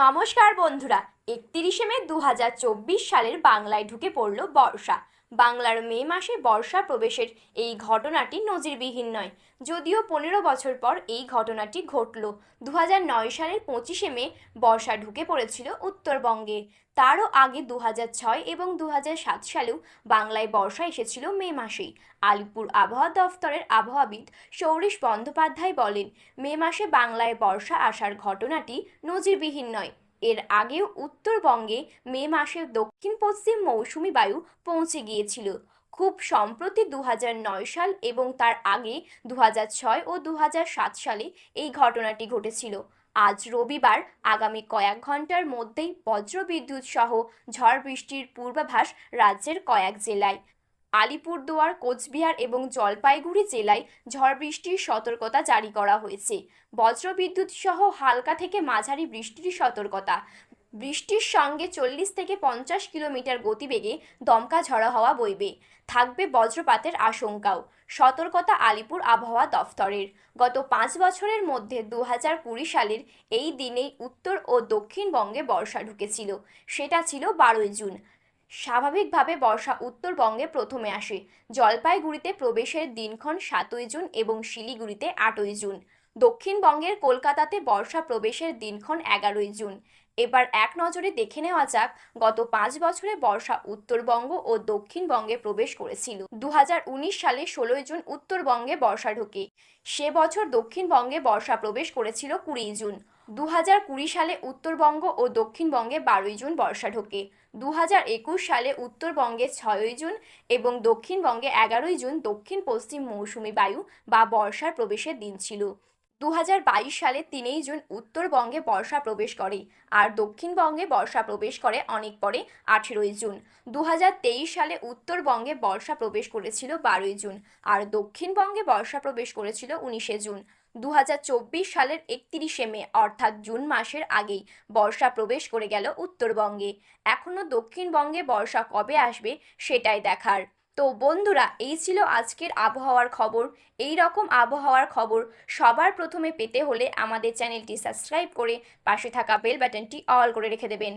নমস্কার বন্ধুরা। 31শে মে 2024 সালের বাংলায় ঢুকে পড়ল বর্ষা। বাংলার মে মাসে বর্ষা প্রবেশের এই ঘটনাটি নজিরবিহীন নয়, যদিও 15 বছর পর এই ঘটনাটি ঘটল। 2009 সালের 25শে মে বর্ষা ঢুকে পড়েছিল উত্তরবঙ্গে। তারও আগে 2006 এবং 2007 সালেও বাংলায় বর্ষা এসেছিল মে মাসেই। আলিপুর আবহাওয়া দফতরের আবহাওয়াবিদ সৌরিশ বন্দ্যোপাধ্যায় বলেন, মে মাসে বাংলায় বর্ষা আসার ঘটনাটি নজিরবিহীন নয়। এর আগেও উত্তরবঙ্গে মে মাসে দক্ষিণ পশ্চিম মৌসুমি বায়ু পৌঁছে গিয়েছিল। খুব সম্প্রতি 2009 সাল এবং তার আগে 2006 ও 2007 সালে এই ঘটনাটি ঘটেছিল। আজ রবিবার আগামী কয়েক ঘন্টার মধ্যেই বজ্রবিদ্যুৎ সহ ঝড় বৃষ্টির পূর্বাভাস রাজ্যের কয়েক জেলায়। আলিপুরদুয়ার, কোচবিহার এবং জলপাইগুড়ি জেলায় ঝড় বৃষ্টির সতর্কতা জারি করা হয়েছে। বজ্রবিদ্যুৎ সহ হালকা থেকে মাঝারি বৃষ্টির সতর্কতা। বৃষ্টির সঙ্গে 40 থেকে 50 কিলোমিটার গতিবেগে দমকা ঝড়ো হাওয়া বইবে। থাকবে বজ্রপাতের আশঙ্কাও। সতর্কতা আলিপুর আবহাওয়া দফতরের। গত 5 বছরের মধ্যে 2020 সালের এই দিনেই উত্তর ও দক্ষিণবঙ্গে বর্ষা ঢুকেছিল। সেটা ছিল 12ই জুন। স্বাভাবিকভাবে বর্ষা উত্তরবঙ্গে প্রথমে আসে। জলপাইগুড়িতে প্রবেশের দিনক্ষণ 7ই জুন এবং শিলিগুড়িতে 8ই জুন। দক্ষিণবঙ্গের কলকাতাতে বর্ষা প্রবেশের দিনক্ষণ 11ই জুন। এবার এক নজরে দেখে নেওয়া যাক গত 5 বছরে বর্ষা উত্তরবঙ্গ ও দক্ষিণবঙ্গে প্রবেশ করেছিল। 2019 সালে 16ই জুন উত্তরবঙ্গে বর্ষা ঢোকে। সে বছর দক্ষিণবঙ্গে বর্ষা প্রবেশ করেছিল 20ই জুন। 2020 সালে উত্তরবঙ্গ ও দক্ষিণবঙ্গে 12ই জুন বর্ষা ঢোকে। 2021 সালে উত্তরবঙ্গে 6ই জুন এবং দক্ষিণবঙ্গে 11ই জুন দক্ষিণ পশ্চিম মৌসুমি বায়ু বা বর্ষার প্রবেশের দিন ছিল। 2022 সালে 3ই জুন উত্তরবঙ্গে বর্ষা প্রবেশ করে আর দক্ষিণবঙ্গে বর্ষা প্রবেশ করে অনেক পরে 18ই জুন। 2023 সালে উত্তরবঙ্গে বর্ষা প্রবেশ করেছিল 12ই জুন আর দক্ষিণবঙ্গে বর্ষা প্রবেশ করেছিল 19শে জুন। 2024 সালের 31শে মে অর্থাৎ জুন মাসের আগেই বর্ষা প্রবেশ করে গেল উত্তরবঙ্গে। এখনও দক্ষিণবঙ্গে বর্ষা কবে আসবে সেটাই দেখার। তো বন্ধুরা, এই ছিল আজকের আবহাওয়ার খবর। এই রকম আবহাওয়ার খবর সবার প্রথমে পেতে হলে আমাদের চ্যানেলটি সাবস্ক্রাইব করে পাশে থাকা বেল বাটনটি অল করে রেখে দেবেন।